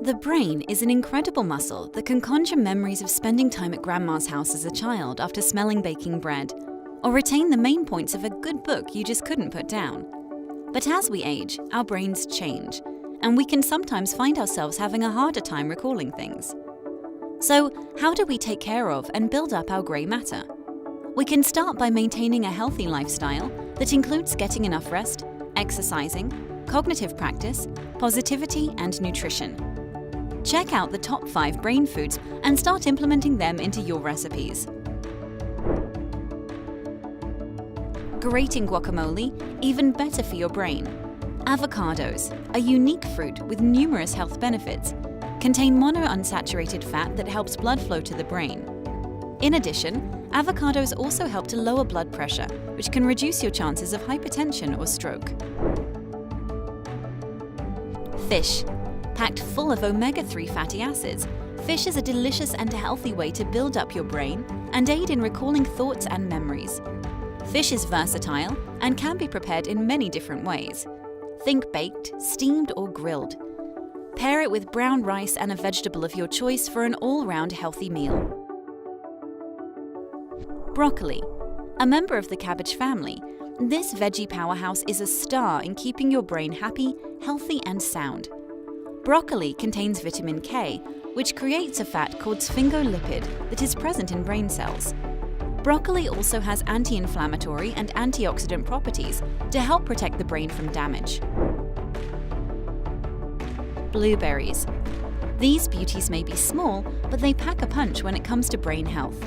The brain is an incredible muscle that can conjure memories of spending time at grandma's house as a child after smelling baking bread, or retain the main points of a good book you just couldn't put down. But as we age, our brains change, and we can sometimes find ourselves having a harder time recalling things. So, how do we take care of and build up our grey matter? We can start by maintaining a healthy lifestyle that includes getting enough rest, exercising, cognitive practice, positivity, and nutrition. Check out the top 5 brain foods and start implementing them into your recipes. Grating guacamole, even better for your brain. Avocados, a unique fruit with numerous health benefits, contain monounsaturated fat that helps blood flow to the brain. In addition, avocados also help to lower blood pressure, which can reduce your chances of hypertension or stroke. Fish. Packed full of omega-3 fatty acids, fish is a delicious and healthy way to build up your brain and aid in recalling thoughts and memories. Fish is versatile and can be prepared in many different ways. Think baked, steamed, or grilled. Pair it with brown rice and a vegetable of your choice for an all-round healthy meal. Broccoli. A member of the cabbage family, this veggie powerhouse is a star in keeping your brain happy, healthy, and sound. Broccoli contains vitamin K, which creates a fat called sphingolipid that is present in brain cells. Broccoli also has anti-inflammatory and antioxidant properties to help protect the brain from damage. Blueberries. These beauties may be small, but they pack a punch when it comes to brain health.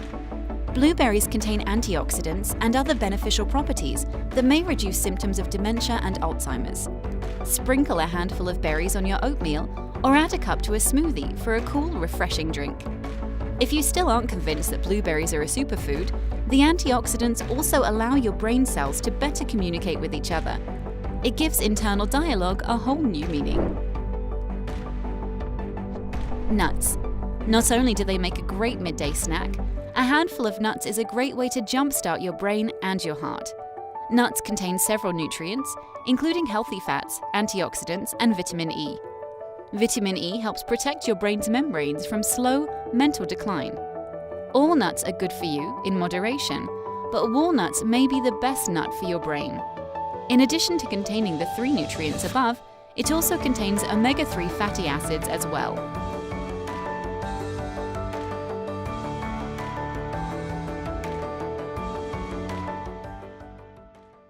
Blueberries contain antioxidants and other beneficial properties that may reduce symptoms of dementia and Alzheimer's. Sprinkle a handful of berries on your oatmeal or add a cup to a smoothie for a cool, refreshing drink. If you still aren't convinced that blueberries are a superfood, the antioxidants also allow your brain cells to better communicate with each other. It gives internal dialogue a whole new meaning. Nuts. Not only do they make a great midday snack, a handful of nuts is a great way to jumpstart your brain and your heart. Nuts contain several nutrients, including healthy fats, antioxidants, and vitamin E. Vitamin E helps protect your brain's membranes from slow, mental decline. All nuts are good for you, in moderation, but walnuts may be the best nut for your brain. In addition to containing the 3 nutrients above, it also contains omega-3 fatty acids as well.